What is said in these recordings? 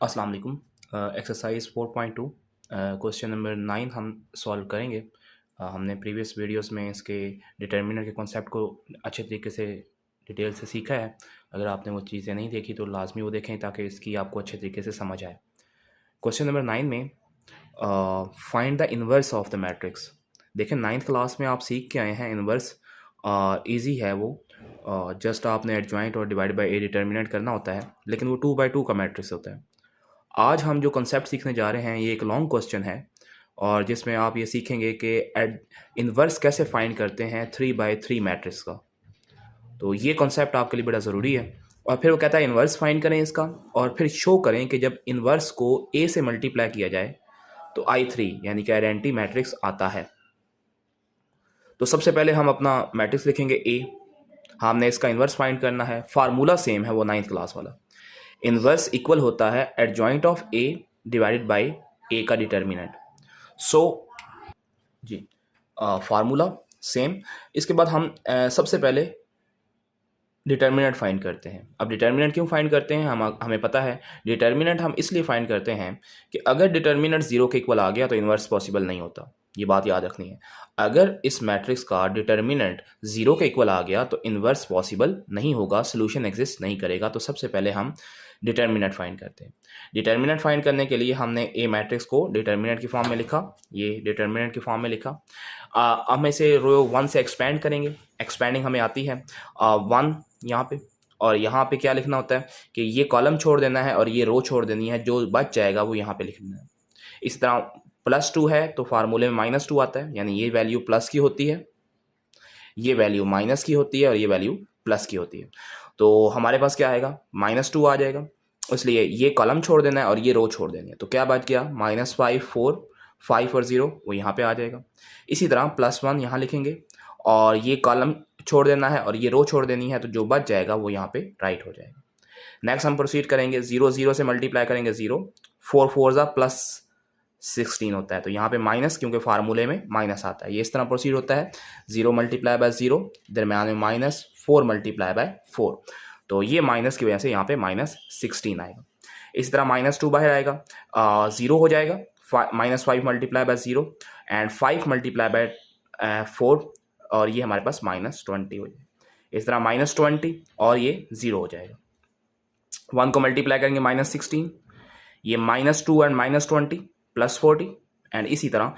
अस्सलाम वालेकुम। Exercise 4.2 question number 9 हम सॉल्व करेंगे। हमने प्रीवियस वीडियोस में इसके डिटर्मिनर के कॉन्सेप्ट को अच्छे तरीके से डिटेल से सीखा है। अगर आपने वो चीज़ें नहीं देखी तो लाजमी वो देखें ताकि इसकी आपको अच्छे तरीके से समझ आए। क्वेश्चन नंबर 9 में find the inverse of the matrix. देखें 9th क्लास में आप सीख के आए हैं इन्वर्स। ईजी है वो, जस्ट आपने एडजॉइंट और डिवाइड बाई ए डिटर्मिनेंट करना होता है, लेकिन वो 2/2 का मैट्रिक्स होता है। आज हम जो कंसेप्ट सीखने जा रहे हैं ये एक लॉन्ग क्वेश्चन है और जिसमें आप ये सीखेंगे कि इन्वर्स कैसे फाइंड करते हैं 3/3 मैट्रिक्स का। तो ये कॉन्सेप्ट आपके लिए बड़ा ज़रूरी है। और फिर वो कहता है इन्वर्स फाइंड करें इसका और फिर शो करें कि जब इन्वर्स को ए से मल्टीप्लाई किया जाए तो I3 यानी कि आइडेंटिटी मैट्रिक्स आता है। तो सबसे पहले हम अपना मैट्रिक्स लिखेंगे ए। हमने इसका इन्वर्स फाइंड करना है। फार्मूला सेम है वो 9th क्लास वाला। इन्वर्स इक्वल होता है adjoint of A divided by A का डिटर्मिनेंट। सो जी फार्मूला सेम। इसके बाद हम सबसे पहले डिटर्मिनेंट फाइंड करते हैं। अब डिटर्मिनेंट क्यों फाइंड करते हैं, हमें पता है डिटर्मिनेंट हम इसलिए फाइंड करते हैं कि अगर डिटर्मिनेंट 0 के इक्वल आ गया तो इन्वर्स पॉसिबल नहीं होता। ये बात याद रखनी है। अगर इस मैट्रिक्स का डिटर्मिनेंट 0 के इक्वल आ गया तो इन्वर्स पॉसिबल नहीं होगा, सोल्यूशन एग्जिस्ट नहीं करेगा। तो सबसे पहले हम डिटर्मिनेंट फाइंड करते हैं। डिटर्मिनेंट फाइंड करने के लिए हमने ए मैट्रिक्स को डिटर्मिनेंट की फॉर्म में लिखा, ये डिटर्मिनेंट की फॉर्म में लिखा। हम इसे रो 1 से एक्सपेंड करेंगे। एक्सपेंडिंग हमें आती है 1 यहाँ पे, और यहाँ पे क्या लिखना होता है कि ये कॉलम छोड़ देना है और ये रो छोड़ देनी है, जो बच जाएगा वो यहाँ पे लिखना है। इस तरह +2 है तो फार्मूले में -2 आता है, यानी ये वैल्यू प्लस की होती है, ये वैल्यू माइनस की होती है और ये वैल्यू प्लस की होती है। तो हमारे पास क्या आएगा, -2 आ जाएगा। इसलिए ये कॉलम छोड़ देना है और ये रो छोड़ देनी है। तो क्या बच गया, -5 4, 5 और 0 वो यहाँ पे आ जाएगा। इसी तरह +1 यहाँ लिखेंगे और ये कॉलम छोड़ देना है और ये रो छोड़ देनी है, तो जो बच जाएगा वो यहाँ पे राइट हो जाएगा। नेक्स्ट हम प्रोसीड करेंगे, 0 0 से मल्टीप्लाई करेंगे 0, 4 4 +16 होता है। तो यहाँ पे माइनस, क्योंकि फार्मूले में माइनस आता है, ये इस तरह प्रोसीड होता है। 0 × 0 दरम्यान में -4 × 4, तो ये माइनस की वजह से यहाँ पे -16 आएगा। इसी तरह -2 बाहर आएगा, 0 हो जाएगा, -5 × 0 एंड 5 × 4, और ये हमारे पास -20 हो जाएगा। इस तरह -20 और ये 0 हो जाएगा। 1 को मल्टीप्लाई करेंगे -16, ये -2 एंड -20 +40 एंड इसी तरह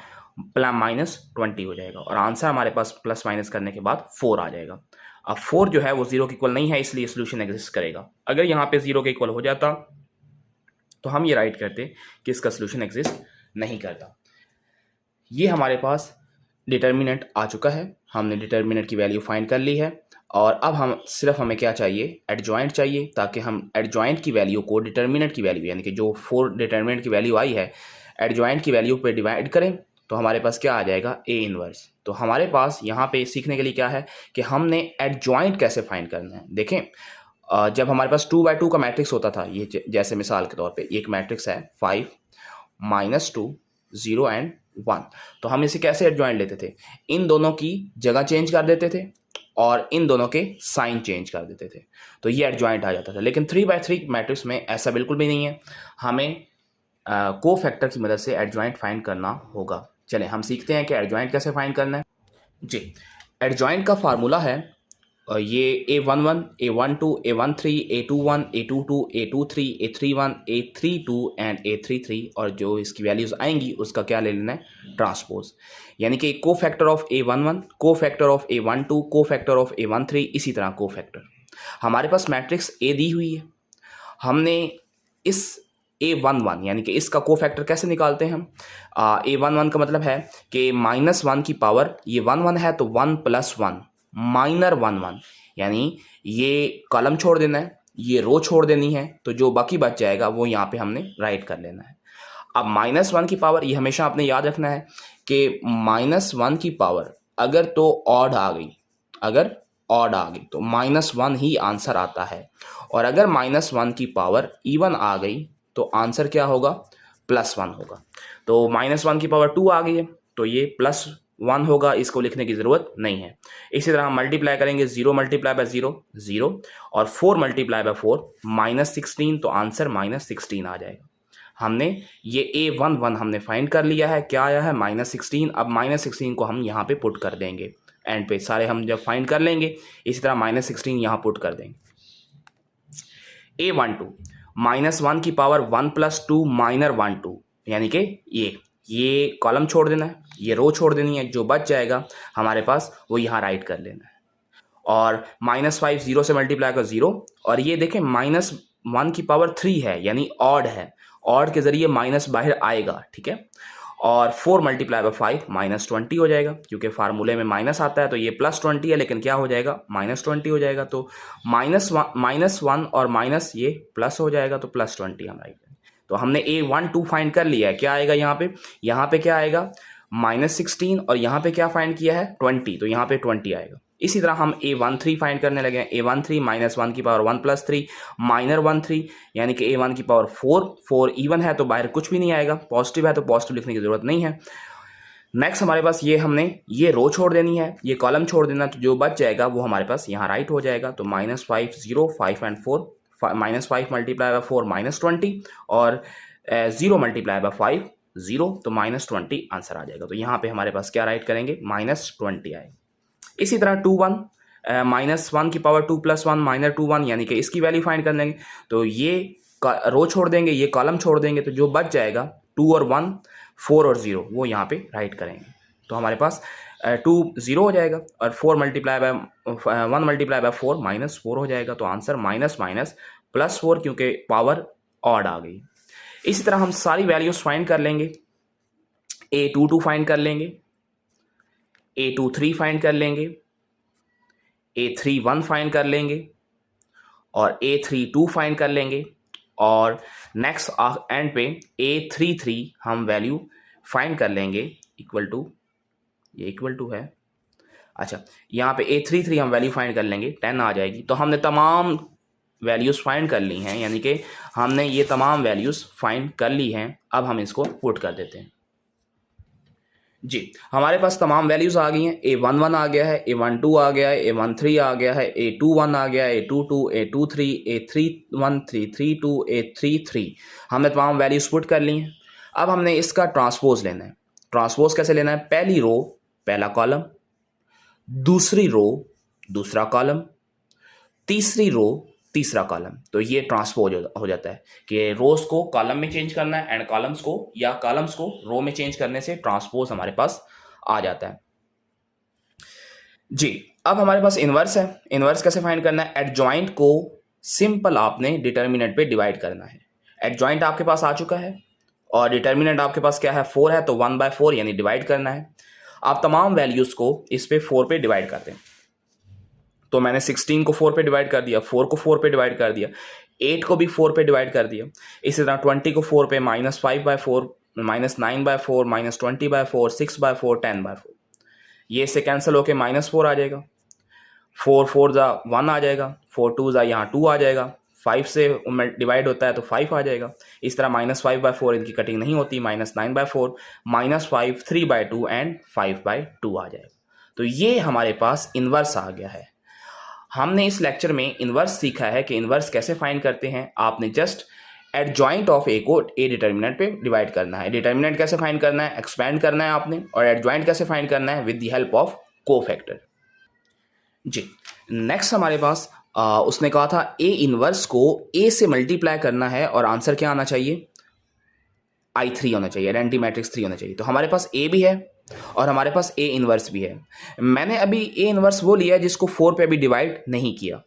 -20 हो जाएगा। और आंसर हमारे पास प्लस माइनस करने के बाद 4 आ जाएगा। अब 4 जो है वो 0 के इक्वल नहीं है, इसलिए सोल्यूशन एग्जिस्ट करेगा। अगर यहाँ पे 0 के इक्वल हो जाता तो हम ये राइट करते कि इसका सोल्यूशन एग्जिस्ट नहीं करता। ये हमारे पास डिटर्मिनेंट आ चुका है, हमने डिटर्मिनेंट की वैल्यू फाइंड कर ली है। और अब हमें क्या चाहिए, एडजॉइंट चाहिए, ताकि हम एडजॉइंट की वैल्यू को डिटर्मिनेंट की वैल्यू यानी कि जो 4 डिटर्मिनेंट की वैल्यू आई है एडजॉइंट की वैल्यू पे डिवाइड करें, तो हमारे पास क्या आ जाएगा, ए इनवर्स। तो हमारे पास यहाँ पे सीखने के लिए क्या है कि हमने एडजॉइंट कैसे फाइंड करना है। देखें, जब हमारे पास 2/2 का मैट्रिक्स होता था, ये जैसे मिसाल के तौर पे एक मैट्रिक्स है 5 -2 0 एंड 1, तो हम इसे कैसे एडजॉइंट लेते थे, इन दोनों की जगह चेंज कर देते थे और इन दोनों के साइन चेंज कर देते थे, तो ये एडजॉइंट आ जाता था। लेकिन 3/3 मैट्रिक्स में ऐसा बिल्कुल भी नहीं है, हमें को फैक्टर की मदद से एडजॉइंट फाइंड करना होगा। चलें हम सीखते हैं कि एडजॉइंट कैसे फाइंड करना है। जी, एडजॉइंट का फार्मूला है ये A11 A12 A13 A21 A22 A23 A31 A32 and A33, और जो इसकी वैल्यूज आएंगी उसका क्या ले लेना है, ट्रांसपोज, यानी कि को फैक्टर ऑफ A11, को फैक्टर ऑफ A12, को फैक्टर ऑफ A13, इसी तरह को फैक्टर। हमारे पास मैट्रिक्स A दी हुई है, हमने इस A11 यानी कि इसका को फैक्टर कैसे निकालते हैं हम, A11 का मतलब है कि -1 की पावर, ये 1 1 है तो 1 + 1 माइनर 1 1, यानी ये कॉलम छोड़ देना है, ये रो छोड़ देनी है, तो जो बाकी बच जाएगा वो यहाँ पे हमने राइट कर लेना है। अब -1 की पावर, ये हमेशा आपने याद रखना है कि -1 की पावर अगर तो ऑड आ गई, अगर ऑड आ गई तो -1 ही आंसर आता है, और अगर -1 की पावर इवन आ गई तो आंसर क्या होगा, +1 होगा। तो -1 की पावर 2 आ गई है तो ये +1 होगा, इसको लिखने की ज़रूरत नहीं है। इसी तरह हम मल्टीप्लाई करेंगे, 0 × 0 0 और 4 × 4 -16, तो आंसर -16 आ जाएगा। हमने ये A11 हमने फाइंड कर लिया है, क्या आया है -16। अब -16 को हम यहाँ पे पुट कर देंगे एंड पे, सारे हम जब फाइंड कर लेंगे इसी तरह -16 यहाँ पुट कर देंगे। A12 -1 की पावर 1 + 2 -1 2, यानी कि ये कॉलम छोड़ देना है, ये रो छोड़ देनी है, जो बच जाएगा हमारे पास वो यहाँ राइट कर लेना है। और -5 0 से मल्टीप्लाई कर 0, और ये देखें -1 की पावर 3 है यानी ऑड है, ऑड के जरिए माइनस बाहर आएगा, ठीक है। और 4 × 5 -20 हो जाएगा, क्योंकि फार्मूले में माइनस आता है तो ये +20 है, लेकिन क्या हो जाएगा -20 हो जाएगा। तो -1 और माइनस ये प्लस हो जाएगा, तो +20 हम राइट करेंगे। तो हमने A12 फाइंड कर लिया है, क्या आएगा यहाँ पे क्या आएगा -16, और यहाँ पे क्या फाइंड किया है 20, तो यहाँ पे 20 आएगा। इसी तरह हम A13 फाइंड करने लगे हैं। A13 -1 की पावर 1 + 3 -13, यानी कि A1 की पावर 4 इवन है तो बाहर कुछ भी नहीं आएगा, पॉजिटिव है तो पॉजिटिव लिखने की जरूरत नहीं है। नेक्स्ट हमारे पास हमने ये रो छोड़ देनी है, ये कॉलम छोड़ देना, तो जो बच जाएगा वो हमारे पास यहाँ राइट हो जाएगा। तो -5 0 5 एंड 4, -5 × 4 -20, और 0 × 5 0, तो -20 आंसर आ जाएगा। तो यहाँ पे हमारे पास क्या राइट करेंगे -20 आएगा। इसी तरह 21 -1 की पावर 2 + 1 -21, यानी कि इसकी वैल्यू फाइंड कर लेंगे। तो ये रो छोड़ देंगे, ये कॉलम छोड़ देंगे, तो जो बच जाएगा 2 और 1 4 और 0 वो यहाँ पे राइट करेंगे। तो हमारे पास 2 0 हो जाएगा, और 1 × 4 -4 हो जाएगा। तो आंसर +4, क्योंकि पावर ऑड आ गई। इसी तरह हम सारी वैल्यूज फाइंड कर लेंगे। A22 फाइंड कर लेंगे, A23 फाइंड कर लेंगे, A31 फाइंड कर लेंगे, और A32 फाइंड कर लेंगे, और नेक्स्ट एंड पे A33 हम वैल्यू फाइंड कर लेंगे इक्वल टू, ये इक्वल टू है, अच्छा यहाँ पे A33 हम वैल्यू फाइंड कर लेंगे 10 आ जाएगी। तो हमने तमाम वैल्यूज़ फाइंड कर ली हैं, यानी कि हमने ये तमाम वैल्यूज़ फाइंड कर ली हैं। अब हम इसको पुट कर देते हैं जी। हमारे पास तमाम वैल्यूज़ आ गई हैं। A11 आ गया है, A12 आ गया है, A13 आ गया है, A21 आ गया है, A22, A23, A31, A32, A33, हमने तमाम वैल्यूज़ पुट कर ली हैं। अब हमने इसका ट्रांसपोज लेना है। ट्रांसपोज कैसे लेना है, पहली रो पहला कॉलम, दूसरी रो दूसरा कॉलम, तीसरी रो तीसरा कॉलम। तो ये ट्रांसपोज हो जाता है कि रोज को कॉलम में चेंज करना है एंड कॉलम्स को या कॉलम्स को रो में चेंज करने से ट्रांसपोज हमारे पास आ जाता है जी। अब हमारे पास इनवर्स है। इनवर्स कैसे फाइंड करना है, एडजॉइंट को सिंपल आपने डिटर्मिनेंट पे डिवाइड करना है। एडजॉइंट आपके पास आ चुका है और डिटर्मिनेंट आपके पास क्या है 4 है, तो 1/4 यानी डिवाइड करना है। आप तमाम वैल्यूज को इस पे 4 पे डिवाइड करते हैं। तो मैंने 16 को 4 पे डिवाइड कर दिया, 4 को 4 पे डिवाइड कर दिया, 8 को भी 4 पे डिवाइड कर दिया। इसी तरह 20 को 4 पे, -5/4, -9/4, -20/4, 6/4, 10/4। ये इससे कैंसिल होके -4 आ जाएगा। 4 4 जा 1 आ जाएगा, 4 2 जा यहाँ 2 आ जाएगा, 5 से डिवाइड होता है तो 5 आ जाएगा। इस तरह -5/4 इनकी कटिंग नहीं होती, -9/4, -5, 3/2 एंड 5/2 आ जाएगा। तो ये हमारे पास इन्वर्स आ गया है। हमने इस लेक्चर में इन्वर्स सीखा है कि इन्वर्स कैसे फाइंड करते हैं। आपने जस्ट एडजॉइंट ऑफ ए को ए डिटर्मिनेंट पे डिवाइड करना है। डिटर्मिनेंट कैसे फाइंड करना है, एक्सपेंड करना है आपने, और एडजॉइंट कैसे फाइंड करना है with the help of cofactor जी। नेक्स्ट हमारे पास उसने कहा था ए इन्वर्स को ए से मल्टीप्लाई करना है और आंसर क्या आना चाहिए, I3 होना चाहिए, आइडेंटिटी मैट्रिक्स 3 होना चाहिए। तो हमारे पास ए भी है और हमारे पास ए इनवर्स भी है। मैंने अभी ए इनवर्स वो लिया जिसको 4 पे अभी डिवाइड नहीं किया।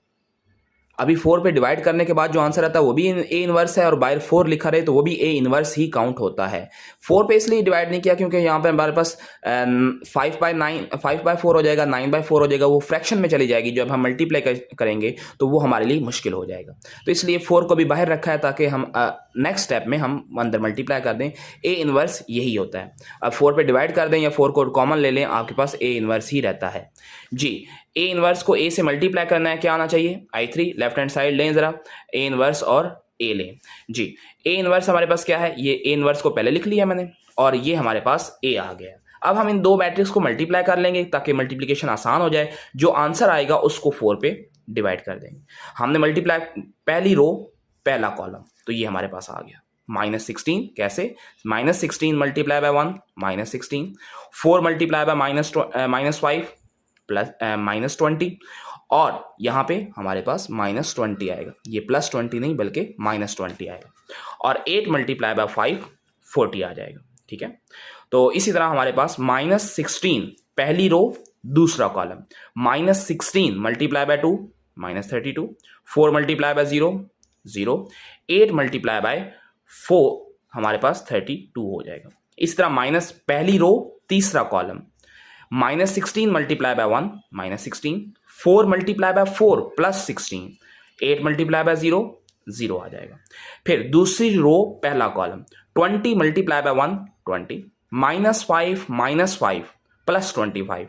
अभी 4 पे डिवाइड करने के बाद जो आंसर आता है वो भी ए इनवर्स है, और बाहर 4 लिखा रहे तो वो भी ए इनवर्स ही काउंट होता है। 4 पे इसलिए डिवाइड नहीं किया क्योंकि यहाँ पे हमारे पास 5/4 हो जाएगा, 9/4 हो जाएगा, वो फ्रैक्शन में चली जाएगी। जब हम मल्टीप्लाई करेंगे तो वो हमारे लिए मुश्किल हो जाएगा। तो इसलिए 4 को भी बाहर रखा है ताकि हम नेक्स्ट स्टेप में हम अंदर मल्टीप्लाई कर दें। ए इनवर्स यही होता है। अब 4 पे डिवाइड कर दें या 4 को कॉमन ले लें, आपके पास ए इनवर्स ही रहता है जी। ए इनवर्स को ए से मल्टीप्लाई करना है, क्या आना चाहिए I3। लेफ्ट हैंड साइड लें जरा, ए इनवर्स और ए लें जी। ए इनवर्स हमारे पास क्या है, ये ए इनवर्स को पहले लिख लिया मैंने और ये हमारे पास ए आ गया। अब हम इन दो मैट्रिक्स को मल्टीप्लाई कर लेंगे ताकि मल्टीप्लिकेशन आसान हो जाए। जो आंसर आएगा उसको 4 पे डिवाइड कर देंगे। हमने मल्टीप्लाई पहली रो पहला कॉलम, तो ये हमारे पास आ गया। -16 कैसे, -16 multiply by 1 -16, 4 multiply by -5 plus -20, और यहाँ पे हमारे पास -20 आएगा, ये +20 नहीं बल्कि -20 आएगा, और 8 मल्टीप्लाई बाय 5 40 आ जाएगा। ठीक है, तो इसी तरह हमारे पास -16 पहली रो दूसरा column, -16 multiply by 2 -32, 4 multiply by 0 0, 8 multiply by 4 हमारे पास 32 हो जाएगा। इस तरह माइनस पहली रो तीसरा column, -16 multiply by 1 -16, 4 multiply by 4 +16, 8 multiply by 0 0 आ जाएगा। फिर दूसरी रो पहला column 20 multiply by 1 20, -5 +25,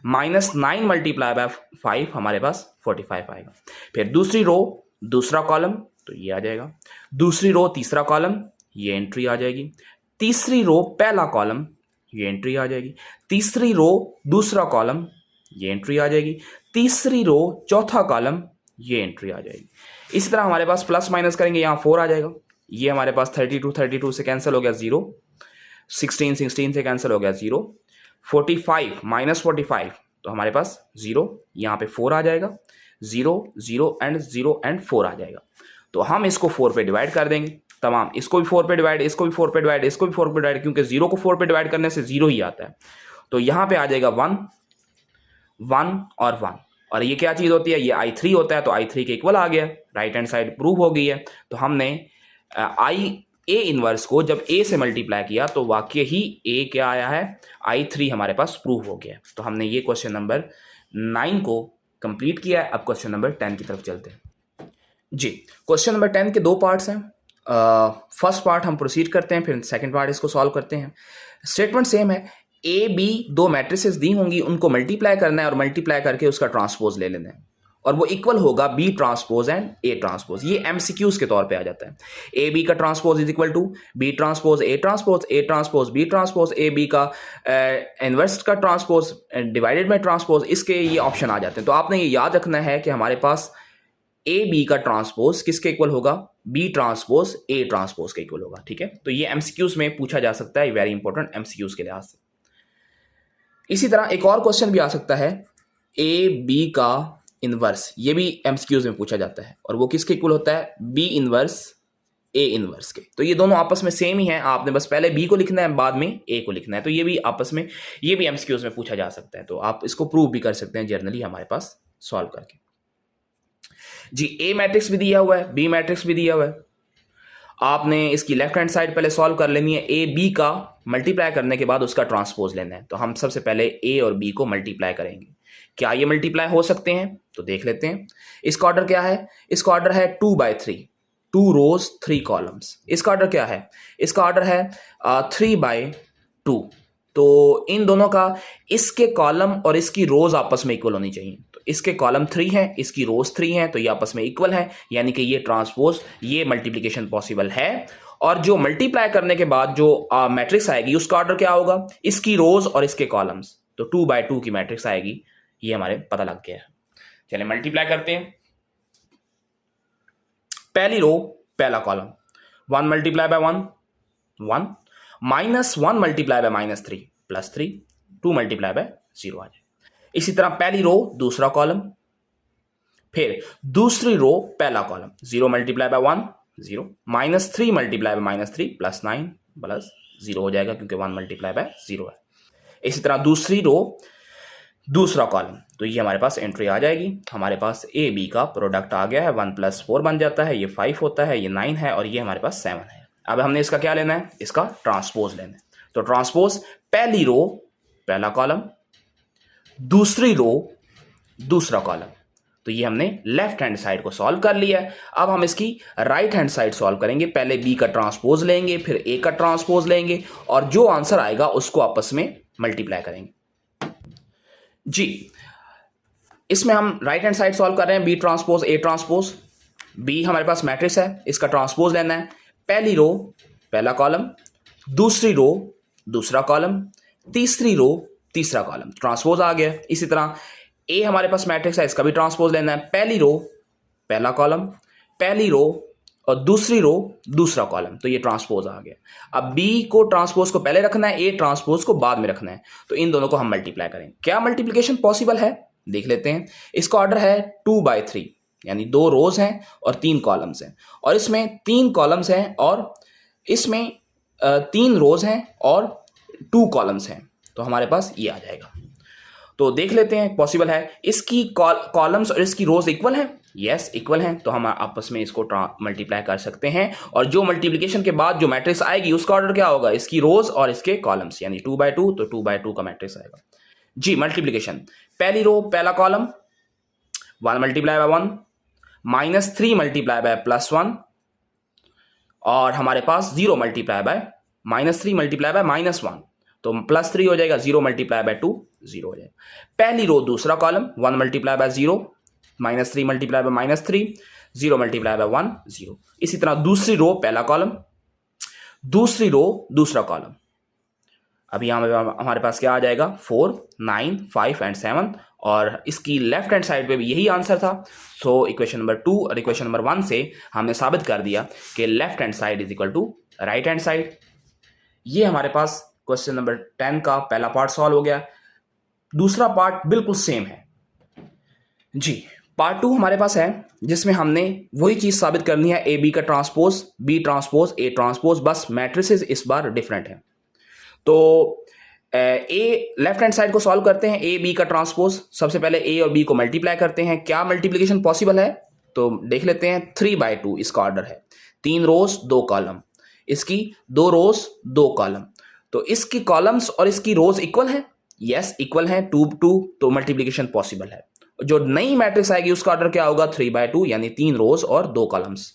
-9 multiply by 5 हमारे पास 45 आएगा। फिर दूसरी रो दूसरा कॉलम तो ये आ जाएगा, दूसरी रो तीसरा कॉलम ये एंट्री आ जाएगी, तीसरी रो पहला कॉलम ये एंट्री आ जाएगी, तीसरी रो दूसरा कॉलम ये एंट्री आ जाएगी, तीसरी रो चौथा कॉलम ये एंट्री आ जाएगी। इसी तरह हमारे पास प्लस माइनस करेंगे, यहाँ 4 आ जाएगा, ये हमारे पास 32 से कैंसिल हो गया 0, 16 से कैंसिल हो गया 0, 45 -45 तो हमारे पास 0, यहाँ पे 4 आ जाएगा, 0 0 एंड 4 आ जाएगा। तो हम इसको 4 पे डिवाइड कर देंगे तमाम, इसको भी 4 पे डिवाइड, इसको भी 4 पे डिवाइड, इसको भी 4 पे डिवाइड, क्योंकि 0 को 4 पे डिवाइड करने से 0 ही आता है। तो यहाँ पे आ जाएगा 1 1 और 1, और ये क्या चीज़ होती है, ये I3 होता है, तो I3 के इक्वल आ गया, राइट हैंड साइड प्रूव हो गई है। तो हमने A इनवर्स को जब A से मल्टीप्लाई किया तो वाकई ही A क्या आया है, I3 हमारे पास प्रूव हो गया। तो हमने ये क्वेश्चन नंबर 9 को कंप्लीट किया है। अब क्वेश्चन नंबर 10 की तरफ चलते हैं जी। क्वेश्चन नंबर 10 के 2 पार्ट्स हैं। फर्स्ट पार्ट हम प्रोसीड करते हैं, फिर सेकंड पार्ट इसको सॉल्व करते हैं। स्टेटमेंट सेम है, ए बी 2 मैट्रिसेस दी होंगी, उनको मल्टीप्लाई करना है और मल्टीप्लाई करके उसका ट्रांसपोज ले लेना है, और वो इक्वल होगा B transpose and A transpose. ये एमसीक्यूज के तौर पे आ जाता है। ए बी का transpose is equal to B transpose A transpose, A transpose B transpose, A B का इनवर्स का ट्रांसपोज डिवाइडेड बाय ट्रांसपोज, इसके ये ऑप्शन आ जाते हैं। तो आपने ये याद रखना है कि हमारे पास ए बी का ट्रांसपोज किसके इक्वल होगा, बी ट्रांसपोज ए ट्रांसपोज के इक्वल होगा। ठीक है, तो ये एमसीक्यूज में पूछा जा सकता है, वेरी इंपॉर्टेंट एमसीक्यूज के लिहाज से। इसी तरह एक और क्वेश्चन भी आ सकता है, ए बी का इनवर्स, ये भी एमसीक्यूज में पूछा जाता है, और वो किसके इक्वल होता है, बी इनवर्स ए इनवर्स के। तो ये दोनों आपस में सेम ही हैं, आपने बस पहले बी को लिखना है बाद में ए को लिखना है। तो ये भी आपस में, ये भी एमसीक्यूज में पूछा जा सकता है, तो आप इसको प्रूव भी कर सकते हैं जनरली हमारे पास सॉल्व करके जी। ए मैट्रिक्स भी दिया हुआ है, बी मैट्रिक्स भी दिया हुआ है, आपने इसकी लेफ्ट हैंड साइड पहले सॉल्व कर लेनी है। ए बी का मल्टीप्लाई करने के बाद उसका ट्रांसपोज लेना है। तो हम सबसे पहले ए और बी को मल्टीप्लाई करेंगे। क्या ये मल्टीप्लाई हो सकते हैं, तो देख लेते हैं। इसका ऑर्डर क्या है, इसका ऑर्डर है 2/3, 2 रोज 3 कॉलम्स। इसका ऑर्डर क्या है, इसका ऑर्डर है 3/2। तो इन दोनों का, इसके कॉलम और इसकी रोज आपस में इक्वल होनी चाहिए। तो इसके कॉलम 3 हैं, इसकी रोज 3 हैं, तो ये आपस में इक्वल है, यानी कि ये ट्रांसपोज, ये मल्टीप्लिकेशन पॉसिबल है। और जो मल्टीप्लाई करने के बाद जो मैट्रिक्स आएगी उसका ऑर्डर क्या होगा, इसकी रोज और इसके कॉलम्स। तो 2/2 की मैट्रिक्स आएगी, ये हमारे पता लग गया है। चलिए मल्टीप्लाई करते हैं। पहली रो पहला column 1 multiply by 1 1, -1 multiply by -3 +3, 2 multiply by 0 आ जाए। इसी तरह पहली रो दूसरा कॉलम, फिर दूसरी रो पहला column 0 multiply by 1 0, -3 multiply by -3 +9 +0 हो जाएगा, क्योंकि 1 मल्टीप्लाई बाय 0 है। इसी तरह दूसरी रो दूसरा कॉलम, तो ये हमारे पास एंट्री आ जाएगी। हमारे पास ए बी का प्रोडक्ट आ गया है, 1 + 4 बन जाता है, ये 5 होता है, ये 9 है, और ये हमारे पास 7 है। अब हमने इसका क्या लेना है, इसका ट्रांसपोज लेना है। तो ट्रांसपोज पहली रो पहला कॉलम, दूसरी रो दूसरा कॉलम। तो ये हमने लेफ्ट हैंड साइड को सॉल्व कर लिया है। अब हम इसकी राइट हैंड साइड सॉल्व करेंगे। पहले बी का ट्रांसपोज लेंगे, फिर ए का ट्रांसपोज लेंगे, और जो आंसर आएगा उसको आपस में मल्टीप्लाई करेंगे जी। इसमें हम राइट हैंड साइड सॉल्व कर रहे हैं, B transpose A transpose. B हमारे पास मैट्रिक्स है, इसका ट्रांसपोज लेना है। पहली रो पहला कॉलम, दूसरी रो दूसरा कॉलम, तीसरी रो तीसरा कॉलम, ट्रांसपोज आ गया। इसी तरह ए हमारे पास मैट्रिक्स है, इसका भी ट्रांसपोज लेना है। पहली रो पहला कॉलम, पहली रो और दूसरी रो दूसरा कॉलम, तो ये ट्रांसपोज आ गया। अब बी को ट्रांसपोज को पहले रखना है, ए ट्रांसपोज को बाद में रखना है, तो इन दोनों को हम मल्टीप्लाई करेंगे। क्या मल्टीप्लिकेशन पॉसिबल है देख लेते हैं। इसका ऑर्डर है 2/3, यानी 2 रोज हैं और 3 कॉलम्स हैं, और इसमें 3 कॉलम्स हैं और इसमें 3 रोज हैं और 2 कॉलम्स हैं, तो हमारे पास ये आ जाएगा। तो देख लेते हैं पॉसिबल है। इसकी कॉलम्स और इसकी रोज इक्वल हैं, यस इक्वल हैं, तो हम आपस में इसको मल्टीप्लाई कर सकते हैं, और जो मल्टीप्लिकेशन के बाद जो मैट्रिक्स आएगी उसका ऑर्डर क्या होगा, इसकी रोज और इसके कॉलम्स, यानी 2/2, तो 2/2 का मैट्रिक्स आएगा जी। मल्टीप्लिकेशन, पहली रो पहला column 1 multiply by 1, -3 multiply by +1, और हमारे पास 0 मल्टीप्लाई बाय -3 मल्टीप्लाई बाय -1, तो +3 हो जाएगा, 0 मल्टीप्लाई बाय 2 0 हो जाएगा। पहली रो दूसरा column 1 multiply by 0, -3 multiply by -3, 0 multiply by 1 0। इसी तरह दूसरी रो पहला कॉलम, दूसरी रो दूसरा कॉलम। अभी यहाँ हमारे पास क्या आ जाएगा, 4 9 5 एंड 7, और इसकी लेफ्ट हैंड साइड पे भी यही आंसर था। सो इक्वेशन नंबर 2 और इक्वेशन नंबर 1 से हमने साबित कर दिया कि left hand side is equal to right hand side. ये हमारे पास क्वेश्चन नंबर 10 का पहला पार्ट सॉल्व हो गया। दूसरा पार्ट बिल्कुल सेम है जी। पार्ट 2 हमारे पास है, जिसमें हमने वही चीज साबित करनी है, ए बी का transpose, B transpose, A transpose, बस मैट्रिसेस इस बार डिफरेंट है। तो ए लेफ्ट हैंड साइड को सॉल्व करते हैं, ए बी का ट्रांसपोज। सबसे पहले ए और बी को मल्टीप्लाई करते हैं। क्या मल्टीप्लिकेशन पॉसिबल है, तो देख लेते हैं। 3/2 इसका ऑर्डर है, 3 रोज 2 कॉलम, इसकी 2 रोज 2 कॉलम, तो इसकी कॉलम्स और इसकी रोज इक्वल है, यस इक्वल है, 2 2, तो मल्टीप्लिकेशन पॉसिबल है। जो नई मैट्रिक्स आएगी उसका ऑर्डर क्या होगा, 3/2, यानी 3 रोज और 2 कॉलम्स।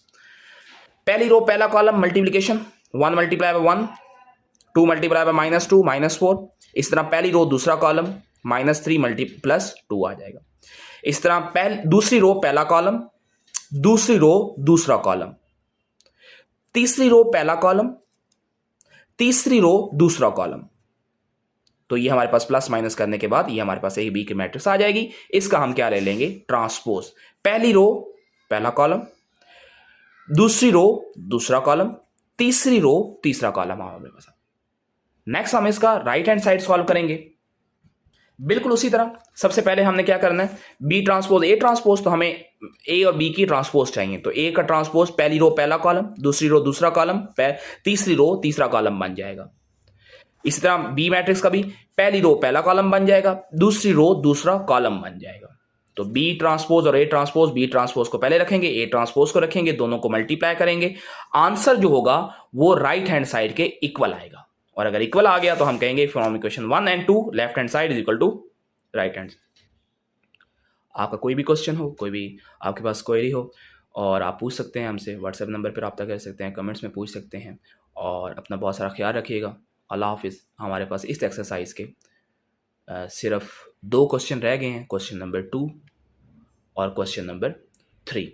पहली रो पहला column multiplication, 1 multiply by 1, 2 multiply by -2 -4। इस तरह पहली रो दूसरा कॉलम, -3 प्लस 2 आ जाएगा। इस तरह दूसरी रो पहला कॉलम, दूसरी रो दूसरा कॉलम, तीसरी रो पहला कॉलम, तीसरी रो दूसरा कॉलम, तो ये हमारे पास प्लस माइनस करने के बाद ये हमारे पास ए बी की मैट्रिक्स आ जाएगी। इसका हम क्या ले लेंगे, ट्रांसपोज। पहली रो पहला कॉलम, दूसरी रो दूसरा कॉलम, तीसरी रो तीसरा कॉलम हमारे पास। नेक्स्ट हम इसका राइट हैंड साइड सॉल्व करेंगे बिल्कुल उसी तरह। सबसे पहले हमने क्या करना है, बी ट्रांसपोज ए ट्रांसपोज, तो हमें ए और बी की ट्रांसपोज चाहिए, तो ए का ट्रांसपोज पहली रो पहला कॉलम, दूसरी रो दूसरा कॉलम, तीसरी रो तीसरा कॉलम बन जाएगा। इसी तरह बी मैट्रिक्स का भी पहली रो पहला कॉलम बन जाएगा, दूसरी रो दूसरा कॉलम बन जाएगा। तो बी ट्रांसपोज और ए ट्रांसपोज, बी ट्रांसपोज को पहले रखेंगे, ए ट्रांसपोज को रखेंगे, दोनों को मल्टीप्लाई करेंगे, आंसर जो होगा वो राइट हैंड साइड के इक्वल आएगा। और अगर इक्वल आ गया तो हम कहेंगे from equation 1 and 2 left hand side is equal to right hand. आपका कोई भी क्वेश्चन हो, कोई भी आपके पास क्वेरी हो, और आप पूछ सकते हैं हमसे, व्हाट्सएप नंबर पर रब्ता कर सकते हैं, कमेंट्स में पूछ सकते हैं, और अपना बहुत सारा ख्याल रखिएगा। अल्लाह हाफिज़। हमारे पास इस एक्सरसाइज के सिर्फ 2 क्वेश्चन रह गए हैं, क्वेश्चन नंबर 2 और क्वेश्चन नंबर 3।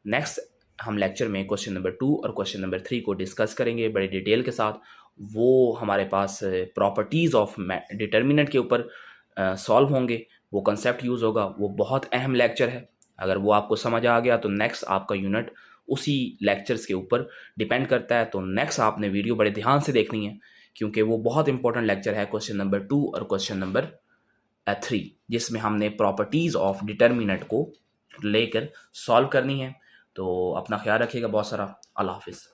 नेक्स्ट हम लेक्चर में क्वेश्चन नंबर 2 और क्वेश्चन नंबर 3 को डिस्कस करेंगे बड़े डिटेल के साथ। वो हमारे पास प्रॉपर्टीज़ ऑफ डिटर्मिनेंट के ऊपर सॉल्व होंगे, वो कंसेप्ट यूज़ होगा। वो बहुत अहम लेक्चर है, अगर वो आपको समझ आ गया तो नेक्स्ट आपका यूनिट उसी लेक्चर्स के ऊपर डिपेंड करता है। तो नेक्स्ट आपने वीडियो बड़े ध्यान से देखनी है, क्योंकि वो बहुत इंपॉर्टेंट लेक्चर है, क्वेश्चन नंबर 2 और क्वेश्चन नंबर 3, जिसमें हमने प्रॉपर्टीज़ ऑफ डिटर्मिनेंट को लेकर सॉल्व करनी है। तो अपना ख्याल रखिएगा बहुत सारा। अल्लाह हाफिज़।